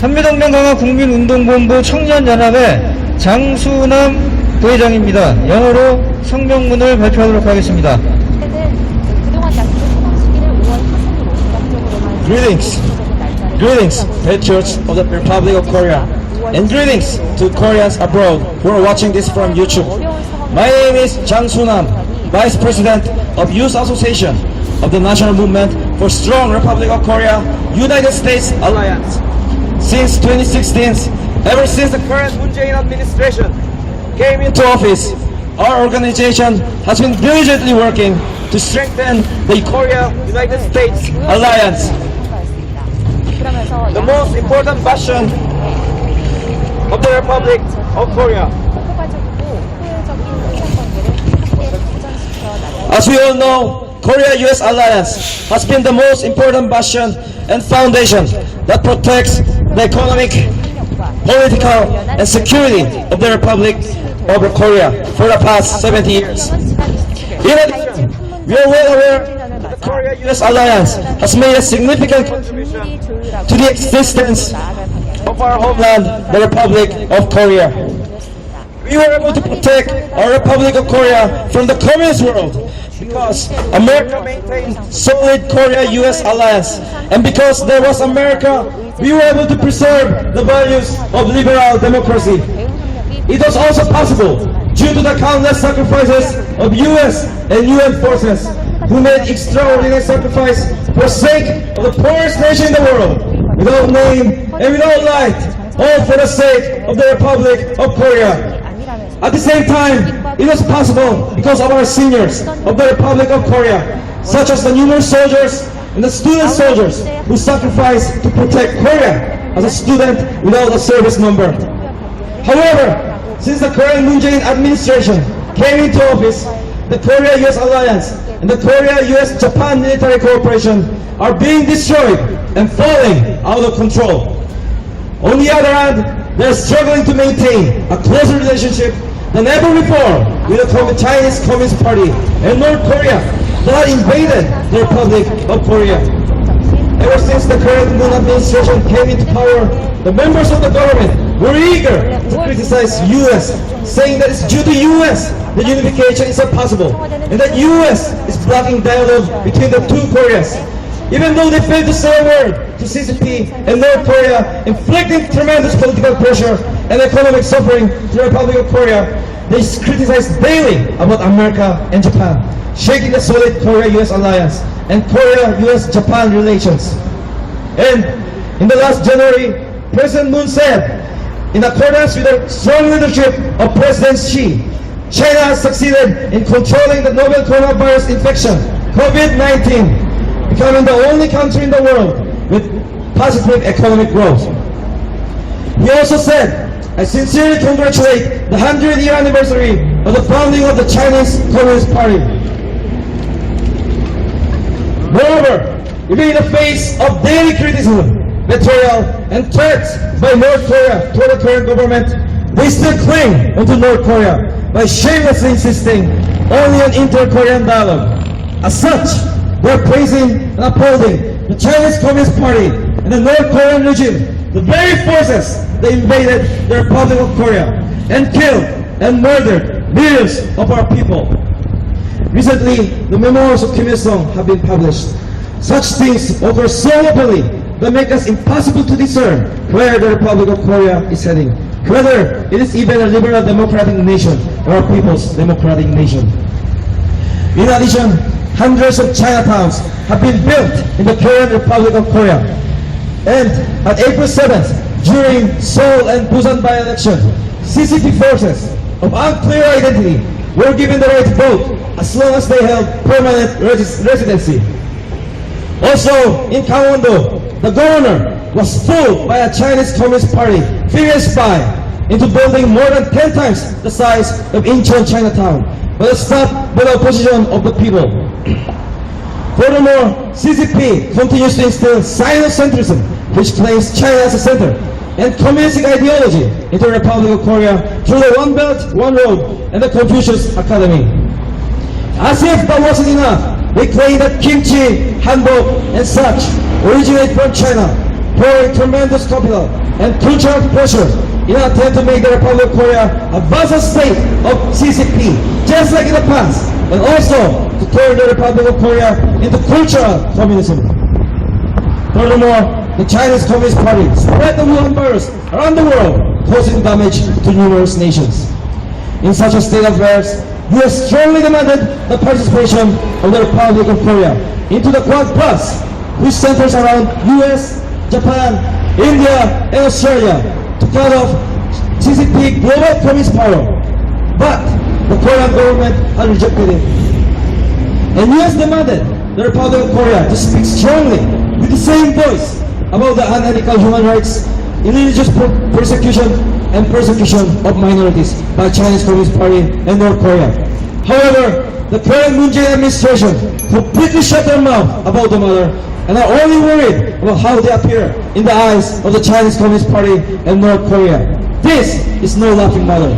한미동맹 강화 국민운동본부 청년연합의 장수남 부회장입니다. 영어로 성명문을 발표하도록 하겠습니다. Greetings, greetings, patriots of the Republic of Korea, and greetings to Koreans abroad who are watching this from YouTube. My name is Jang Soo-nam, Vice President of Youth Association of the National Movement for Strong Republic of Korea, United States Alliance. Since 2016, ever since the current Moon Jae-in administration came into office, our organization has been diligently working to strengthen the Korea-United States Alliance. The most important bastion of the Republic of Korea. As we all know, Korea-US Alliance has been the most important bastion and foundation that protects the economic, political, and security of the Republic of Korea for the past 70 years. In addition, we are well aware that the Korea-US Alliance has made a significant contribution to the existence of our homeland, the Republic of Korea. We were able to protect our Republic of Korea from the communist world because America maintained solid Korea-US alliance, and because there was America, we were able to preserve the values of liberal democracy. It was also possible due to the countless sacrifices of US and UN forces who made extraordinary sacrifice for sake of the poorest nation in the world, without name and without light, all for the sake of the Republic of Korea. At the same time, it was possible because of our seniors of the Republic of Korea, such as the numerous soldiers and the student soldiers who sacrificed to protect Korea as a student without a service number. However, since the current Moon Jae-in administration came into office, the Korea-US Alliance and the Korea-US-Japan military cooperation are being destroyed and falling out of control. On the other hand, they are struggling to maintain a closer relationship than ever before with the Chinese Communist Party and North Korea that invaded the Republic of Korea. Ever since the current Moon administration came into power, the members of the government were eager to criticize US, saying that it's due to US that unification is impossible, and that US is blocking dialogue between the two Koreas. Even though they failed to say a word to CCP and North Korea, inflicting tremendous political pressure and economic suffering to the Republic of Korea, they criticize daily about America and Japan, shaking the solid Korea-US alliance and Korea-US-Japan relations. And in the last January, President Moon said, in accordance with the strong leadership of President Xi, China has succeeded in controlling the novel coronavirus infection, COVID-19, becoming the only country in the world with positive economic growth. He also said, I sincerely congratulate the 100-year anniversary of the founding of the Chinese Communist Party. Moreover, even in the face of daily criticism, betrayal, and threats by North Korea toward the current government, they still cling onto North Korea by shamelessly insisting only on inter-Korean dialogue. As such, we are praising and upholding the Chinese Communist Party and the North Korean regime, the very forces that invaded the Republic of Korea and killed and murdered millions of our people. Recently, the memoirs of Kim Il-sung have been published. Such things occur so openly that make us impossible to discern where the Republic of Korea is heading, whether it is even a liberal democratic nation or a people's democratic nation. In addition, hundreds of Chinatowns have been built in the current Republic of Korea. And on April 7th, during Seoul and Busan by-election, CCP forces of unclear identity were given the right to vote as long as they held permanent residency. Also, in Gangwon-do, the governor was fooled by a Chinese Communist Party female spy into building more than 10 times the size of Incheon Chinatown, but stopped by the opposition of the people. Furthermore, CCP continues to instill Sinocentrism, which claims China as a center, and communistic ideology into the Republic of Korea through the One Belt, One Road, and the Confucius Academy. As if that wasn't enough, they claim that kimchi, hanbok, and such originate from China, pouring tremendous capital and cultural pressure in an attempt to make the Republic of Korea a vassal state of CCP, just like in the past, and also to turn the Republic of Korea into cultural communism. Furthermore, the Chinese Communist Party spread the Wuhan virus around the world, causing damage to numerous nations. In such a state of affairs, U.S. strongly demanded the participation of the Republic of Korea into the Quad Plus, which centers around U.S., Japan, India, and Australia to cut off CCP global communist power. But the Korean government had rejected it. And U.S. demanded the Republic of Korea to speak strongly with the same voice about the unethical human rights, religious persecution, and persecution of minorities by Chinese Communist Party and North Korea. However, the current Moon Jae-in administration completely shut their mouth about the matter and are only worried about how they appear in the eyes of the Chinese Communist Party and North Korea. This is no laughing matter.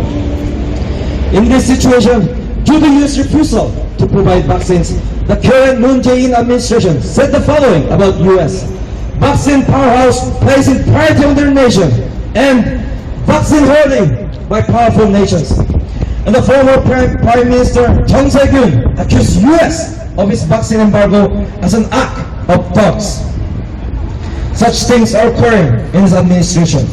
In this situation, due to U.S. refusal to provide vaccines, the current Moon Jae-in administration said the following about U.S. Vaccine powerhouse placing priority on their nation and vaccine hoarding by powerful nations. And the former Prime Minister Chung Se-kyun accused U.S. of its vaccine embargo as an act of thugs. Such things are occurring in his administration.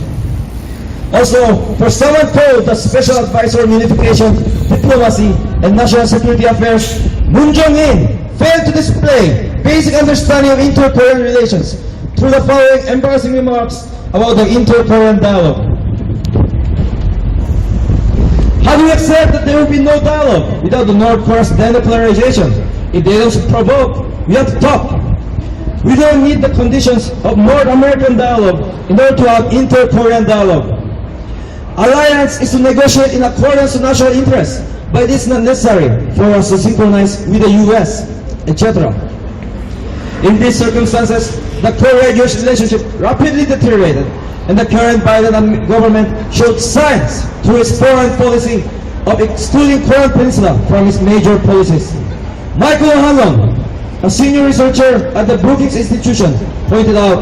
Also, for someone called the Special Advisor on Unification, Diplomacy, and National Security Affairs, Moon Jong-in failed to display basic understanding of inter-Korean relations through the following embarrassing remarks about the inter-Korean dialogue. How do you accept that there will be no dialogue without the North Korea's denuclearization? If they don't provoke, we have to talk. We don't need the conditions of North American dialogue in order to have inter-Korean dialogue. Alliance is to negotiate in accordance to national interests, but it is not necessary for us to synchronize with the US, etc. In these circumstances, the Korea-US relationship rapidly deteriorated, and the current Biden government showed signs through its foreign policy of excluding Korean Peninsula from its major policies. Michael O'Hanlon, a senior researcher at the Brookings Institution, pointed out,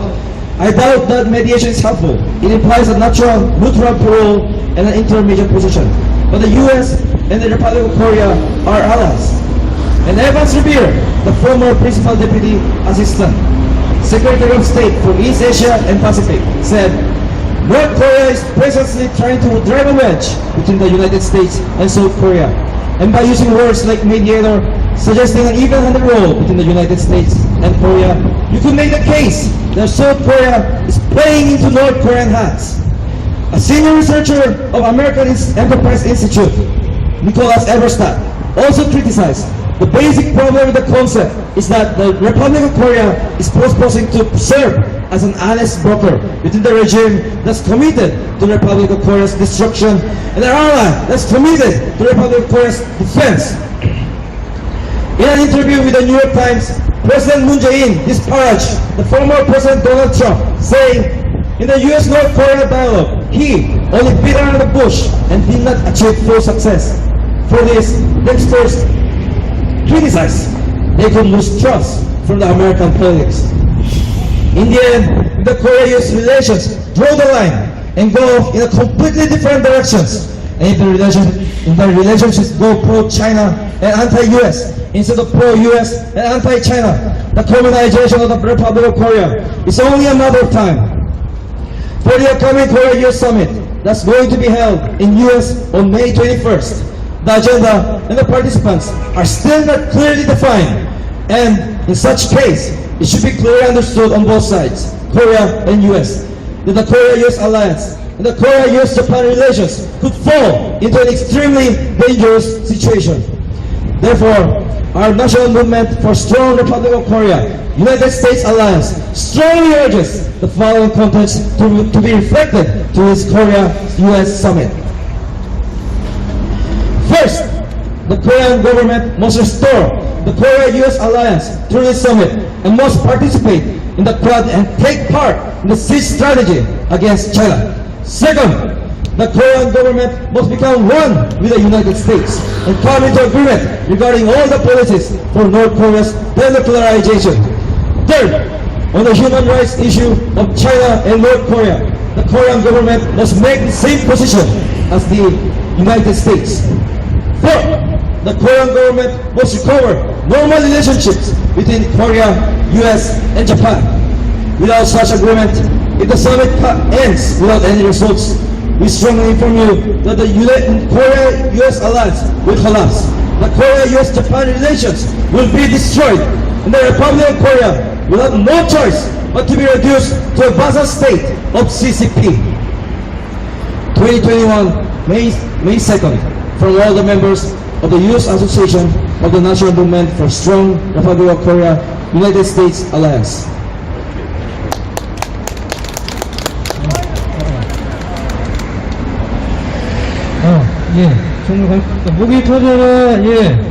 I doubt that mediation is helpful. It implies a natural neutral role and an intermediate position. But the US and the Republic of Korea are allies. And Evans Revere, the former principal deputy assistant Secretary of State for East Asia and Pacific, said, North Korea is presently trying to drive a wedge between the United States and South Korea. And by using words like mediator, suggesting an even-handed role between the United States and Korea, you could make the case that South Korea is playing into North Korean hands. A senior researcher of American Enterprise Institute, Nicholas Everstadt, also criticized the basic problem with the concept is that the Republic of Korea is proposing to serve as an honest broker within the regime that's committed to the Republic of Korea's destruction and an ally that's committed to the Republic of Korea's defense. In an interview with the New York Times, President Moon Jae-in disparaged the former President Donald Trump, saying, in the US-North Korea dialogue, he only beat around the bush and did not achieve full success. For this, Dexter's criticized they could lose trust from the American politics. In the end, the Korea-US relations draw the line and go in a completely different directions. And if the relationships go pro-China and anti-US instead of pro-US and anti-China, the communization of the Republic of Korea is only a matter of time. For the upcoming Korea-US summit that's going to be held in US on May 21st, the agenda and the participants are still not clearly defined, and in such case, it should be clearly understood on both sides, Korea and US, that the Korea-US alliance and the Korea-US-Japan relations could fall into an extremely dangerous situation. Therefore, our national movement for strong Republic of Korea, United States alliance, strongly urges the following contents to be reflected to this Korea-US summit. First, the Korean government must restore the Korea-US alliance through this summit and must participate in the Quad and take part in the siege strategy against China. Second, the Korean government must become one with the United States and come into agreement regarding all the policies for North Korea's denuclearization. Third, on the human rights issue of China and North Korea, the Korean government must make the same position as the United States. Fourth, the Korean government must recover normal relationships between Korea, US, and Japan. Without such agreement, if the summit ends without any results, we strongly inform you that the Korea-US alliance will collapse. The Korea-US-Japan relations will be destroyed, and the Republic of Korea will have no choice but to be reduced to a vassal state of CCP. 2021, May 2nd, from all the members of the U.S. Association of the National Movement for Strong Republic of Korea, United States Alliance. 예, 정말 목이 터져라, 예,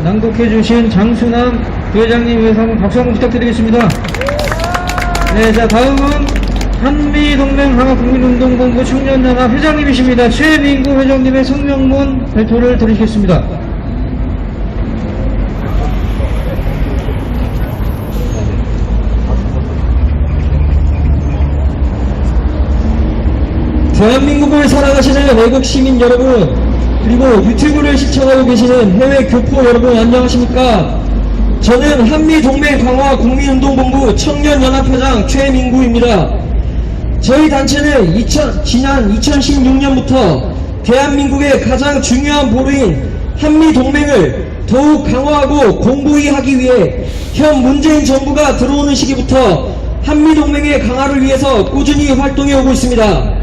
낭독해주신 장순남 부회장님 위해서 한번 박수 한번 부탁드리겠습니다. 네, 자, 다음은 한미동맹 강화국민운동본부 청년연합 회장님이십니다. 최민구 회장님의 성명문 발표를 드리겠습니다. 대한민국을 살아가시는 외국 시민 여러분, 그리고 유튜브를 시청하고 계시는 해외 교포 여러분, 안녕하십니까? 저는 한미동맹 강화 국민운동본부 청년연합회장 최민구입니다. 저희 단체는 지난 2016년부터 대한민국의 가장 중요한 보루인 한미동맹을 더욱 강화하고 공고히 하기 위해 현 문재인 정부가 들어오는 시기부터 한미동맹의 강화를 위해서 꾸준히 활동해 오고 있습니다.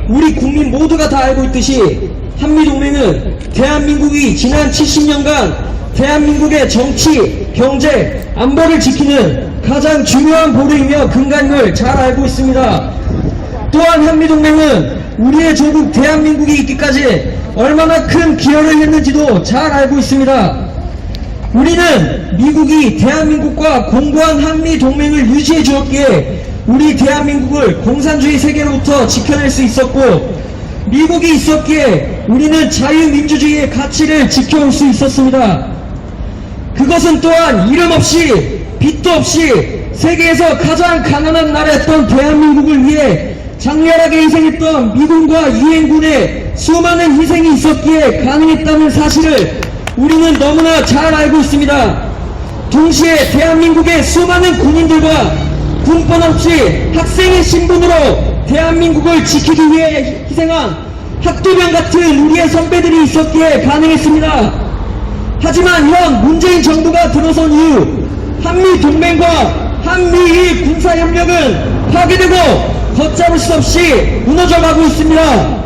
우리 국민 모두가 다 알고 있듯이 한미동맹은 대한민국이 지난 70년간 대한민국의 정치, 경제, 안보를 지키는 가장 중요한 보루이며 근간임을 잘 알고 있습니다. 또한 한미동맹은 우리의 조국 대한민국이 있기까지 얼마나 큰 기여를 했는지도 잘 알고 있습니다. 우리는 미국이 대한민국과 공고한 한미동맹을 유지해 주었기에 우리 대한민국을 공산주의 세계로부터 지켜낼 수 있었고, 미국이 있었기에 우리는 자유민주주의의 가치를 지켜올 수 있었습니다. 그것은 또한 이름 없이 빚도 없이 세계에서 가장 가난한 나라였던 대한민국을 위해 장렬하게 희생했던 미군과 유엔군의 수많은 희생이 있었기에 가능했다는 사실을 우리는 너무나 잘 알고 있습니다. 동시에 대한민국의 수많은 군인들과 군법 없이 학생의 신분으로 대한민국을 지키기 위해 희생한 학도병 같은 우리의 선배들이 있었기에 가능했습니다. 하지만 현 문재인 정부가 들어선 이후 한미동맹과 한미일 군사협력은 파괴되고 걷잡을 수 없이 무너져가고 있습니다.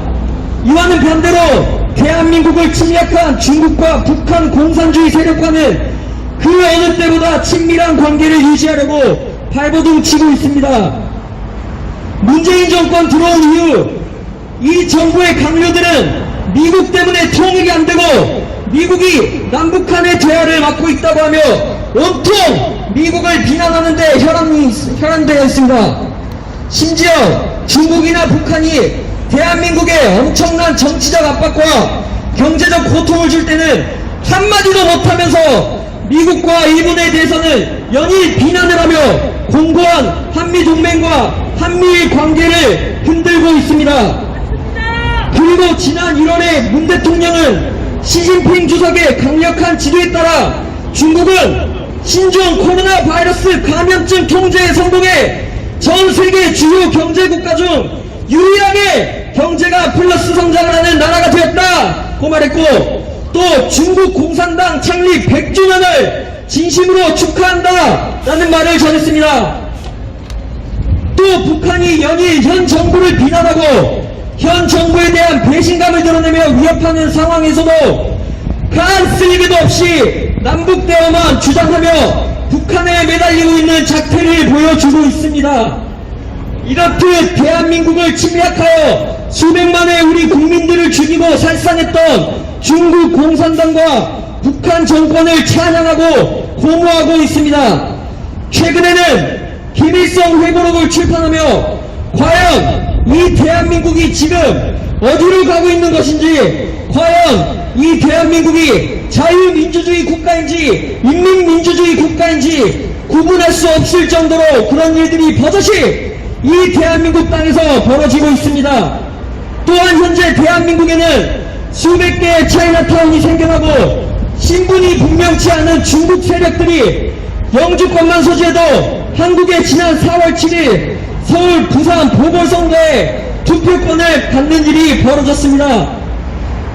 이와는 반대로 대한민국을 침략한 중국과 북한 공산주의 세력과는 그 어느 때보다 친밀한 관계를 유지하려고 발버둥 치고 있습니다. 문재인 정권 들어온 이후 이 정부의 강요들은 미국 때문에 통일이 안 되고 미국이 남북한의 대화를 막고 있다고 하며 온통 미국을 비난하는데 혈안되어 있습니다. 심지어 중국이나 북한이 대한민국에 엄청난 정치적 압박과 경제적 고통을 줄 때는 한마디도 못하면서 미국과 일본에 대해서는 연일 비난을 하며 공고한 한미동맹과 한미일 관계를 흔들고 있습니다. 그리고 지난 1월에 문 대통령은 시진핑 주석의 강력한 지도에 따라 중국은 신종 코로나 바이러스 감염증 통제에 성공해 전 세계 주요 경제국가 중 유일하게 경제가 플러스 성장을 하는 나라가 되었다고 말했고, 또 중국 공산당 창립 100주년을 진심으로 축하한다라는 말을 전했습니다. 또 북한이 연일 현 정부를 비난하고 현 정부에 대한 배신감을 드러내며 위협하는 상황에서도 간 쓸개도 없이 남북 대화만 주장하며 북한에 매달리고 있는 작태를 보여주고 있습니다. 이렇듯 대한민국을 침략하여 수백만의 우리 국민들을 죽이고 살상했던 중국 공산당과 북한 정권을 찬양하고 고무하고 있습니다. 최근에는 김일성 회고록을 출판하며 과연 이 대한민국이 지금 어디로 가고 있는 것인지, 과연 이 대한민국이 자유민주주의 국가인지 인민민주주의 국가인지 구분할 수 없을 정도로 그런 일들이 버젓이 이 대한민국 땅에서 벌어지고 있습니다. 또한 현재 대한민국에는 수백 개의 차이나타운이 생겨나고 신분이 분명치 않은 중국 세력들이 영주권만 소지해도 한국의 지난 4월 7일 서울, 부산 보궐선거에 투표권을 갖는 일이 벌어졌습니다.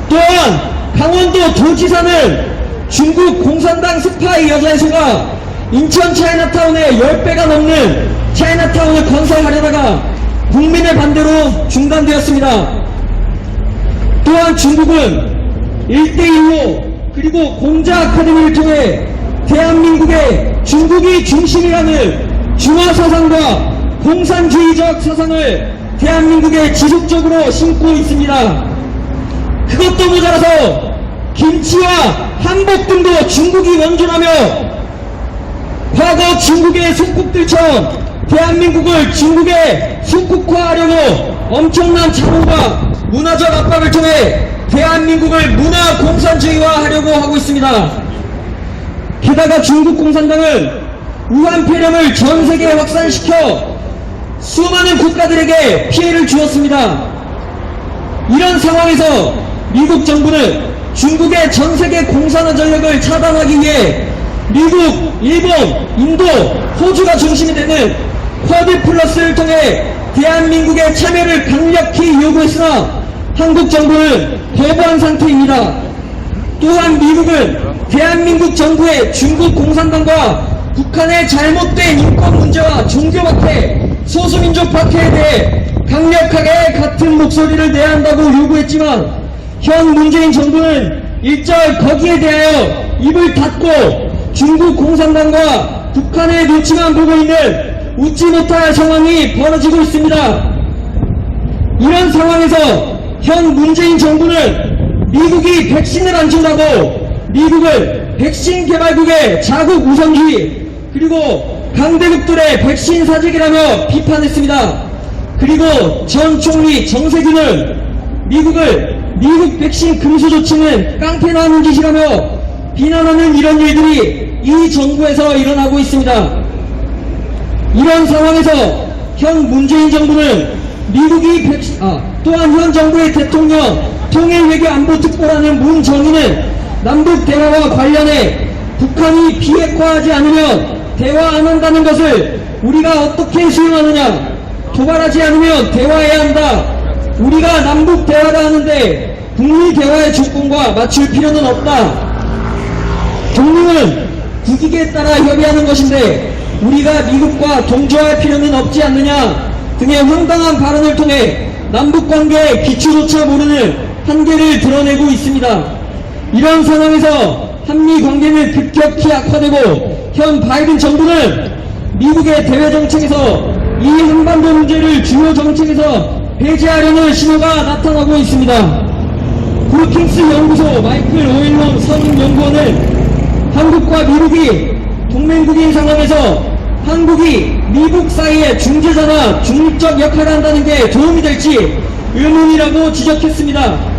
또한 강원도 도지사는 중국 공산당 스파이 여자애소가 인천 차이나타운에 10배가 넘는 차이나타운을 건설하려다가 국민의 반대로 중단되었습니다. 또한 중국은 1대1로 그리고 공자 아카데미를 통해 대한민국의 중국이 중심이라는 중화사상과 공산주의적 사상을 대한민국에 지속적으로 심고 있습니다. 그것도 모자라서 김치와 한복 등도 중국이 원조라며 과거 중국의 속국들처럼 대한민국을 중국에 속국화하려고 엄청난 자본과 문화적 압박을 통해 대한민국을 문화 공산주의화하려고 하고 있습니다. 게다가 중국 공산당은 우한 폐렴을 전 세계에 확산시켜 수많은 국가들에게 피해를 주었습니다. 이런 상황에서 미국 정부는 중국의 전 세계 공산화 전력을 차단하기 위해 미국, 일본, 인도, 호주가 중심이 되는 쿼드 플러스를 통해 대한민국의 참여를 강력히 요구했으나 한국 정부는 거부한 상태입니다. 또한 미국은 대한민국 정부의 중국 공산당과 북한의 잘못된 인권 문제와 종교 박해, 소수민족 박해에 대해 강력하게 같은 목소리를 내야 한다고 요구했지만 현 문재인 정부는 일절 거기에 대하여 입을 닫고 중국 공산당과 북한의 눈치만 보고 있는 웃지 못할 상황이 벌어지고 있습니다. 이런 상황에서 현 문재인 정부는 미국이 백신을 안 준다고 미국을 백신 개발국의 자국 우선주의 그리고 강대국들의 백신 사직이라며 비판했습니다. 그리고 전 총리 정세균은 미국을 미국 백신 금수 조치는 깡패 나오는 짓이라며 비난하는 이런 일들이 이 정부에서 일어나고 있습니다. 이런 상황에서 현 문재인 정부는 미국이 또한 현 정부의 대통령 통일외교안보특보라는 문정인은 남북 대화와 관련해 북한이 비핵화하지 않으면 대화 안 한다는 것을 우리가 어떻게 수용하느냐, 도발하지 않으면 대화해야 한다. 우리가 남북 대화를 하는데 북미 대화의 조건과 맞출 필요는 없다. 동맹은 국익에 따라 협의하는 것인데 우리가 미국과 동조할 필요는 없지 않느냐 등의 황당한 발언을 통해 남북관계의 기초조차 모르는 한계를 드러내고 있습니다. 이런 상황에서 한미관계는 급격히 악화되고 현 바이든 정부는 미국의 대외정책에서 이 한반도 문제를 주요 정책에서 배제하려는 신호가 나타나고 있습니다. 브루킹스 연구소 마이클 오일롱 선임연구원은 한국과 미국이 동맹국인 상황에서 한국이 미국 사이의 중재자나 중립적 역할을 한다는 게 도움이 될지 의문이라고 지적했습니다.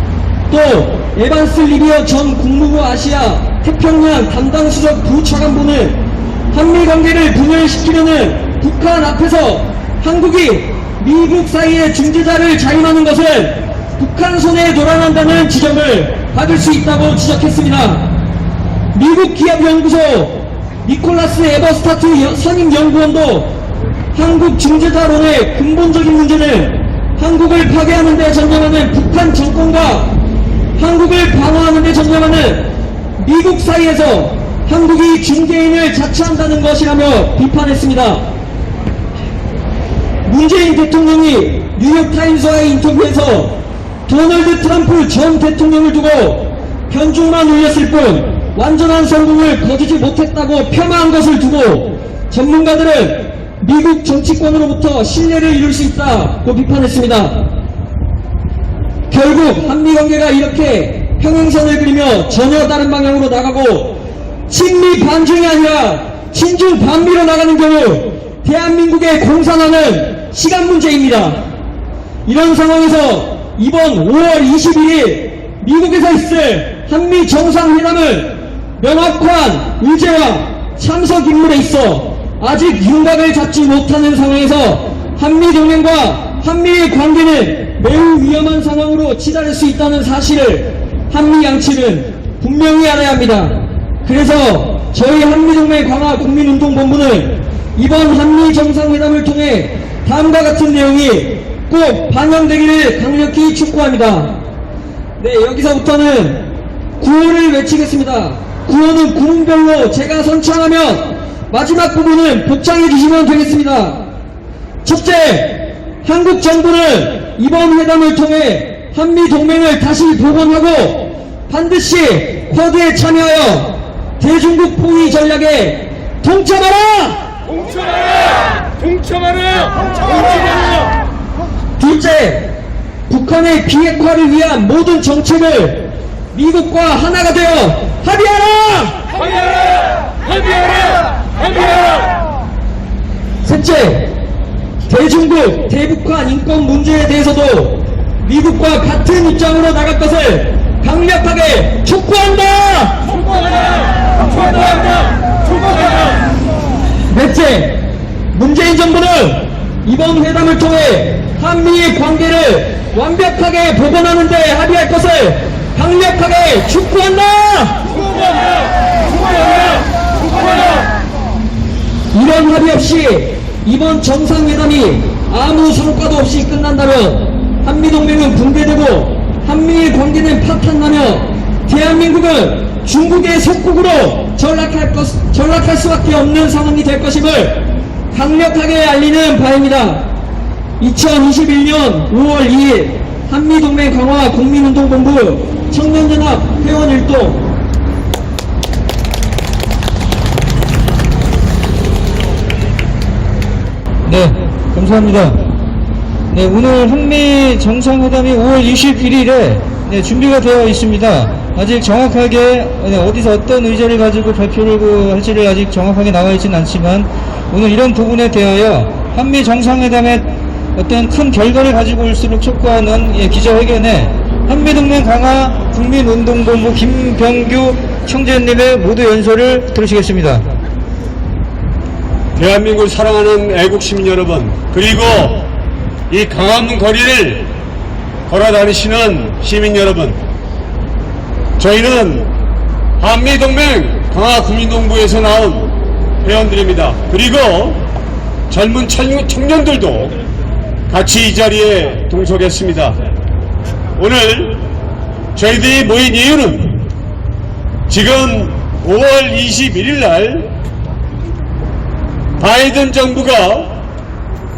또 에반스 리비어 전 국무부 아시아 태평양 담당 수석 부차관보는 한미관계를 분열시키려는 북한 앞에서 한국이 미국 사이의 중재자를 자임하는 것은 북한 손에 돌아간다는 지적을 받을 수 있다고 지적했습니다. 미국 기업연구소 니콜라스 에버스타트 선임연구원도 한국 중재자론의 근본적인 문제는 한국을 파괴하는 데 전념하는 북한 정권과 한국을 방어하는 데 전념하는 미국 사이에서 한국이 중개인을 자처한다는 것이라며 비판했습니다. 문재인 대통령이 뉴욕타임스와의 인터뷰에서 도널드 트럼프 전 대통령을 두고 편중만 울렸을 뿐 완전한 성공을 거두지 못했다고 폄하한 것을 두고 전문가들은 미국 정치권으로부터 신뢰를 이룰 수 있다고 비판했습니다. 결국 한미관계가 이렇게 평행선을 그리며 전혀 다른 방향으로 나가고 친미 반중이 아니라 친중 반미로 나가는 경우 대한민국의 공산화는 시간 문제입니다. 이런 상황에서 이번 5월 21일 미국에서 있을 한미 정상회담은 명확한 의제와 참석 인물에 있어 아직 윤곽을 잡지 못하는 상황에서 한미동맹과 한미의 관계는 매우 위험한 상황으로 치달을 수 있다는 사실을 한미 양측은 분명히 알아야 합니다. 그래서 저희 한미동맹 강화 국민운동본부는 이번 한미 정상회담을 통해 다음과 같은 내용이 꼭 반영되기를 강력히 촉구합니다. 네, 여기서부터는 구호를 외치겠습니다. 구호는 구문별로 제가 선창하면 마지막 부분은 복창해 주시면 되겠습니다. 첫째, 한국 정부는 이번 회담을 통해 한미 동맹을 다시 복원하고 반드시 쿼드에 참여하여 대중국 포위 전략에 동참하라! 동참하라! 둘째, 북한의 비핵화를 위한 모든 정책을 미국과 하나가 되어 합의하라! 셋째, 대중국, 대북한 인권 문제에 대해서도 미국과 같은 입장으로 나갈 것을 강력하게 촉구한다! 넷째, 문재인 정부는 이번 회담을 통해 한미의 관계를 완벽하게 복원하는 데 합의할 것을 강력하게 촉구한다! 이런 합의 없이 이번 정상회담이 아무 성과도 없이 끝난다면 한미동맹은 붕괴되고 한미의 관계는 파탄나며 대한민국은 중국의 속국으로 전락할 수밖에 없는 상황이 될 것임을 강력하게 알리는 바입니다. 2021년 5월 2일 한미동맹 강화 국민운동본부 청년연합 회원일동. 네, 감사합니다. 네, 오늘 한미 정상회담이 5월 21일에 준비가 되어 있습니다. 아직 정확하게 어디서 어떤 의제를 가지고 발표를 할지를 아직 정확하게 나와 있지는 않지만 오늘 이런 부분에 대하여 한미 정상회담의 어떤 큰 결과를 가지고 올수록 촉구하는 기자회견에 한미동맹 강화 국민운동본부 김병규 총재님의 모두 연설을 들으시겠습니다. 대한민국을 사랑하는 애국시민 여러분, 그리고 이 강화문 거리를 걸어다니시는 시민 여러분, 저희는 한미동맹 강화국민동부에서 나온 회원들입니다. 그리고 젊은 청년들도 같이 이 자리에 동석했습니다. 오늘 저희들이 모인 이유는 지금 5월 21일 날 바이든 정부가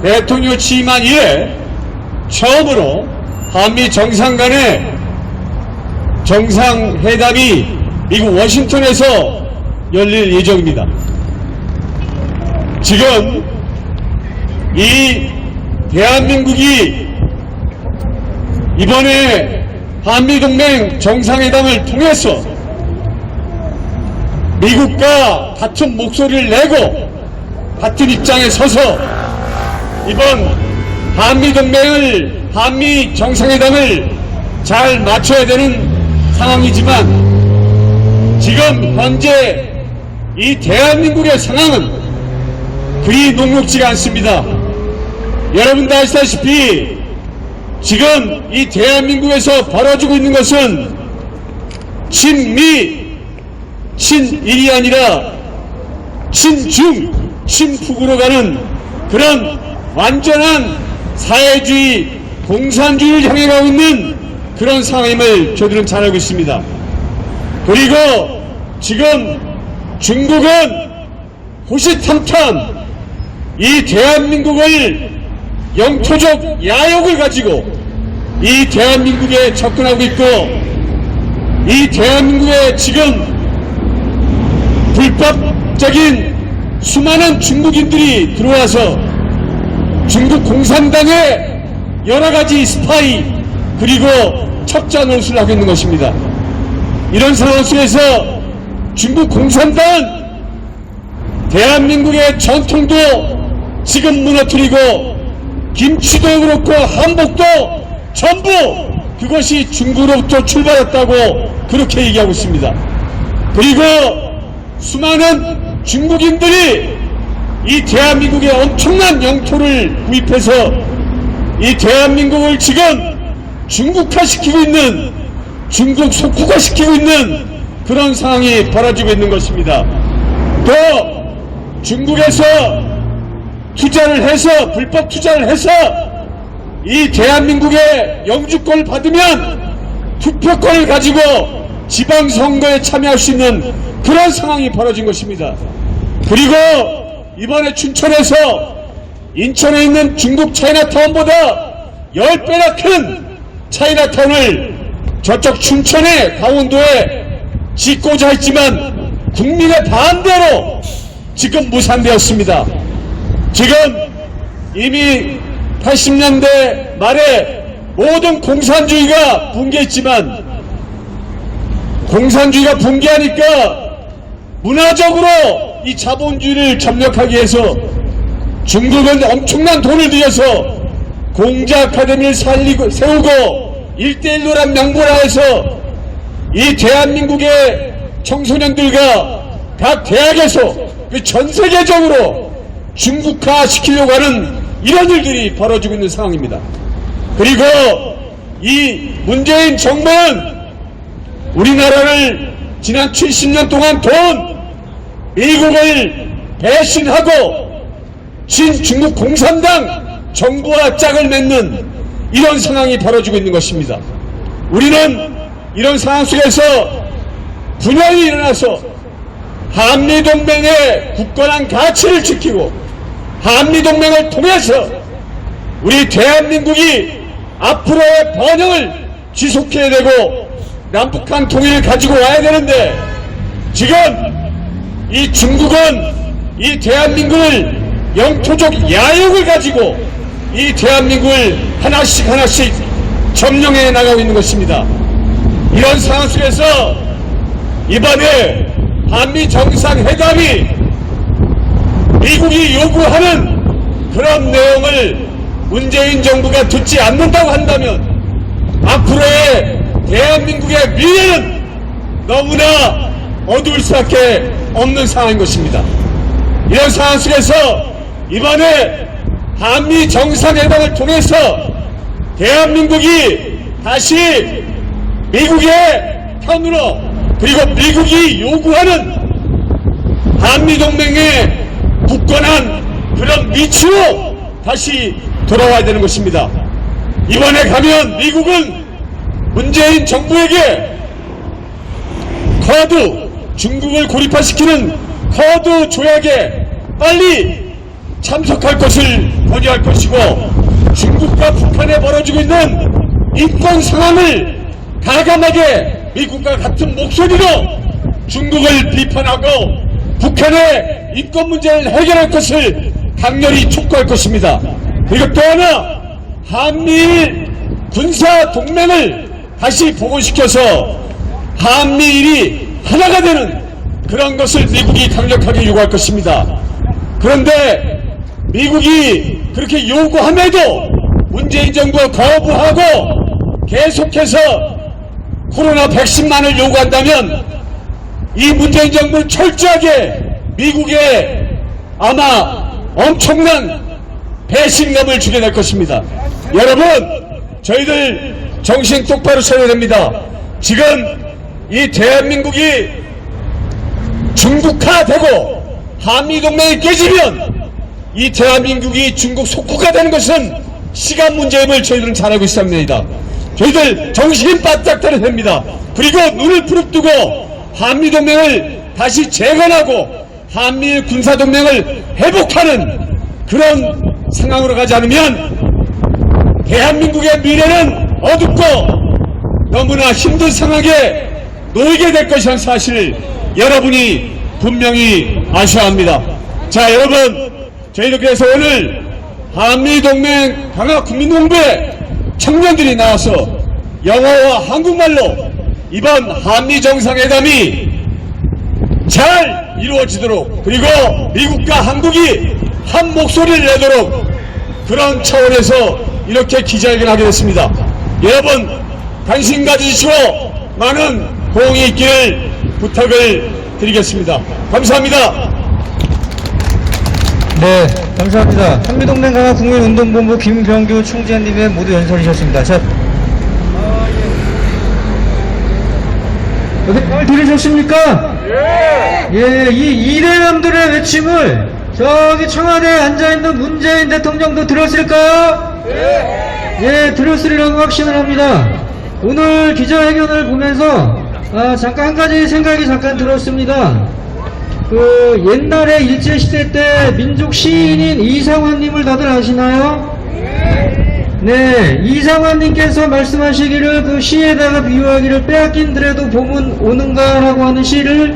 대통령 취임한 이래 처음으로 한미 정상 간의 정상회담이 미국 워싱턴에서 열릴 예정입니다. 지금 이 대한민국이 이번에 한미동맹 정상회담을 통해서 미국과 같은 목소리를 내고 같은 입장에 서서 이번 한미 정상회담을 잘 맞춰야 되는 상황이지만 지금 현재 이 대한민국의 상황은 그리 녹록지가 않습니다. 여러분도 아시다시피 지금 이 대한민국에서 벌어지고 있는 것은 친미, 친일이 아니라 친중, 친북으로 가는 그런 완전한 사회주의, 공산주의를 향해 가고 있는 그런 상황임을 저들은 잘 알고 있습니다. 그리고 지금 중국은 호시탐탐 이 대한민국을 영토적 야욕을 가지고 이 대한민국에 접근하고 있고 이 대한민국에 지금 불법적인 수많은 중국인들이 들어와서 중국 공산당의 여러가지 스파이 그리고 첩자 노릇을 하고 있는 것입니다. 이런 상황 속에서 중국 공산당은 대한민국의 전통도 지금 무너뜨리고 김치도 그렇고 한복도 전부 그것이 중국으로부터 출발했다고 그렇게 얘기하고 있습니다. 그리고 수많은 중국인들이 이 대한민국의 엄청난 영토를 구입해서 이 대한민국을 지금 중국화시키고 있는, 중국 속국화시키고 있는 그런 상황이 벌어지고 있는 것입니다. 또 중국에서 투자를 해서, 불법 투자를 해서 이 대한민국의 영주권을 받으면 투표권을 가지고 지방선거에 참여할 수 있는 그런 상황이 벌어진 것입니다. 그리고 이번에 춘천에서 인천에 있는 중국 차이나타운보다 10배나 큰 차이나타운을 저쪽 춘천에, 강원도에 짓고자 했지만 국민의 반대로 지금 무산되었습니다. 지금 이미 80년대 말에 모든 공산주의가 붕괴했지만, 공산주의가 붕괴하니까 문화적으로 이 자본주의를 접력하기 위해서 중국은 엄청난 돈을 들여서 공자 아카데미를 세우고 1:1로란 명분하에서 이 대한민국의 청소년들과 각 대학에서 전 세계적으로 중국화 시키려고 하는 이런 일들이 벌어지고 있는 상황입니다. 그리고 이 문재인 정부는 우리나라를 지난 70년 동안 도운 미국을 배신하고 친중국 공산당 정부와 짝을 맺는 이런 상황이 벌어지고 있는 것입니다. 우리는 이런 상황 속에서 분열이 일어나서 한미동맹의 굳건한 가치를 지키고 한미동맹을 통해서 우리 대한민국이 앞으로의 번영을 지속해야 되고 남북한 통일을 가지고 와야 되는데, 지금 이 중국은 이 대한민국을 영토적 야욕을 가지고 이 대한민국을 하나씩 점령해 나가고 있는 것입니다. 이런 상황 속에서 이번에 한미 정상회담이 미국이 요구하는 그런 내용을 문재인 정부가 듣지 않는다고 한다면 앞으로의 대한민국의 미래는 너무나 어두울 수밖에 없는 상황인 것입니다. 이런 상황 속에서 이번에 한미 정상회담을 통해서 대한민국이 다시 미국의 편으로, 그리고 미국이 요구하는 한미동맹의 굳건한 그런 위치로 다시 돌아와야 되는 것입니다. 이번에 가면 미국은 문재인 정부에게 쿼드, 중국을 고립화시키는 쿼드 조약에 빨리 참석할 것을 권유할 것이고, 중국과 북한에 벌어지고 있는 인권 상황을 가감하게 미국과 같은 목소리로 중국을 비판하고 북한의 인권 문제를 해결할 것을 강렬히 촉구할 것입니다. 그리고 또 하나, 한미일 군사 동맹을 다시 복원시켜서 한미일이 하나가 되는 그런 것을 미국이 강력하게 요구할 것입니다. 그런데 미국이 그렇게 요구함에도 문재인 정부가 거부하고 계속해서 코로나 백신만을 요구한다면 이 문재인 정부는 철저하게 미국에 아마 엄청난 배신감을 주게 될 것입니다. 여러분, 저희들 정신 똑바로 차려야 됩니다. 지금 이 대한민국이 중국화되고 한미동맹이 깨지면 이 대한민국이 중국 속국화 되는 것은 시간 문제임을 저희들은 잘 알고 있습니다. 저희들 정신 바짝 차려야 됩니다. 그리고 눈을 부릅뜨고 한미동맹을 다시 재건하고 한미일 군사동맹을 회복하는 그런 상황으로 가지 않으면 대한민국의 미래는 어둡고 너무나 힘든 상황에 놓이게 될 것이라는 사실을 여러분이 분명히 아셔야 합니다. 자, 여러분, 저희들 그래서 오늘 한미동맹 강화 국민홍보에 청년들이 나와서 영어와 한국말로 이번 한미정상회담이 잘 이루어지도록, 그리고 미국과 한국이 한 목소리를 내도록 그런 차원에서 이렇게 기자회견을 하게 됐습니다. 여러분, 관심 가지시고 많은 호응이 있기를 부탁을 드리겠습니다. 감사합니다. 네, 감사합니다. 한미동맹 강화 국민운동본부 김병규 총재님의 모두 연설이셨습니다. 자, 어디 잘 들으셨습니까? 예, 이 이대남들의 외침을 저기 청와대에 앉아있는 문재인 대통령도 들었을까요? 예, 들었으리라고 확신을 합니다. 오늘 기자회견을 보면서 잠깐 한 가지 생각이 잠깐 들었습니다. 그 옛날에 일제시대 때 민족 시인인 이상환님을 다들 아시나요? 네, 이상환님께서 말씀하시기를 그 시에다가 비유하기를 빼앗긴더라도 봄은 오는가라고 하는 시를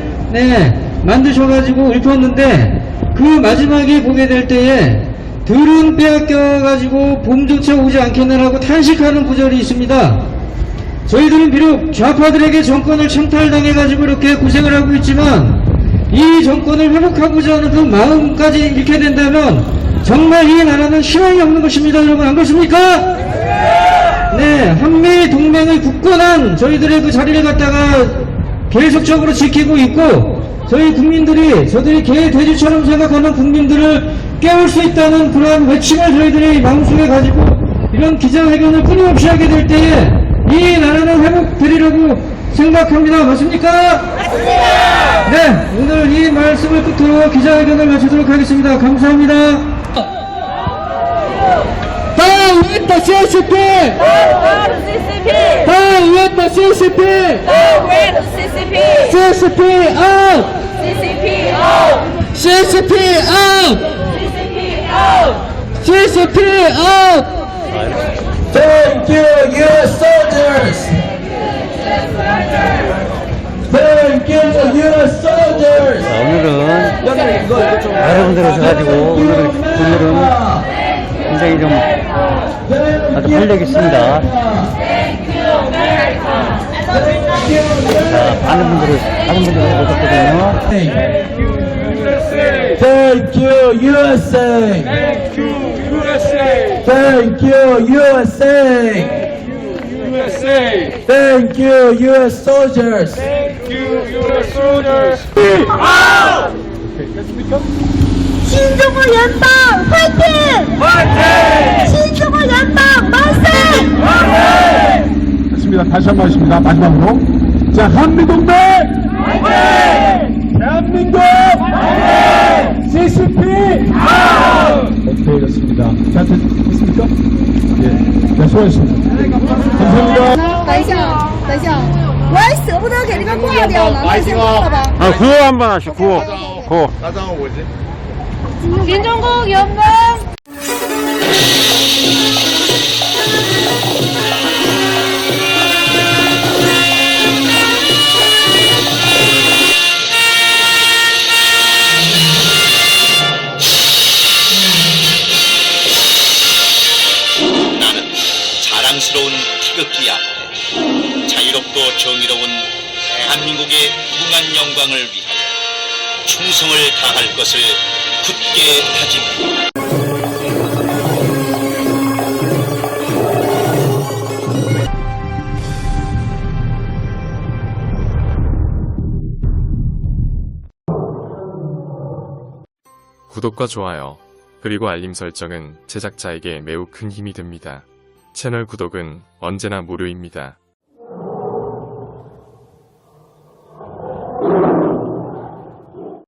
만드셔가지고 읊었는데 그 마지막에 보게 될 때에 들은 빼앗겨가지고 봄조차 오지 않겠느라고 탄식하는 구절이 있습니다. 저희들은 비록 좌파들에게 정권을 창탈당해가지고 이렇게 고생을 하고 있지만 이 정권을 회복하고자 하는 그 마음까지 잃게 된다면 정말 이 나라는 희망이 없는 것입니다. 여러분 안 그렇습니까? 네, 한미 동맹의 굳건한 저희들의 그 자리를 갖다가 계속적으로 지키고 있고 저희 국민들이 저들이 개 돼지처럼 생각하는 국민들을 깨울 수 있다는 그러한 외침을 저희들이 마음속에 가지고 이런 기자회견을 끊임없이 하게 될 때에 이 나라는 회복되리라고 생각합니다. 맞습니까? 맞습니다. 네, 오늘 이 말씀을 끝으로 기자회견을 마치도록 하겠습니다. 감사합니다. 다 의원다 CCP! 다 의원다 CCP! CCP out! CCP out! CCP out! Thank you, U.S. soldiers! Thank you, U.S. soldiers! 오늘은 여러분들 오셔가지고 오늘은 굉장히 좀 아주 활력 있습니다. 자, 많은 분들이 오셨거든요. Thank you, USA! Thank you, USA! Thank you, USA! USA! Thank you, U.S. soldiers! Thank you, US soldiers! 신중호 연방 화이팅! 신중호 연방 만세! 좋습니다. 다시 한 번 하겠습니다. 마지막으로. 자, 한미동맹! 대한민국! CCP! 어떻게 됐습니다. 자, 됐습니까? 예. 네, 수고하셨습니다. 감사합니다. 等一下，等一下，我还舍不得给你们挂掉呢，那先挂了吧。 구호 한번 하시오, 구호. 김종국 연방. 나는 자랑스러운 태극기 앞에 자유롭고 정의로운 대한민국의 무궁한 영광을 위하여 충성을 다할 것을 굳게 다짐합니다. 구독과 좋아요, 그리고 알림 설정은 제작자에게 매우 큰 힘이 됩니다. 채널 구독은 언제나 무료입니다.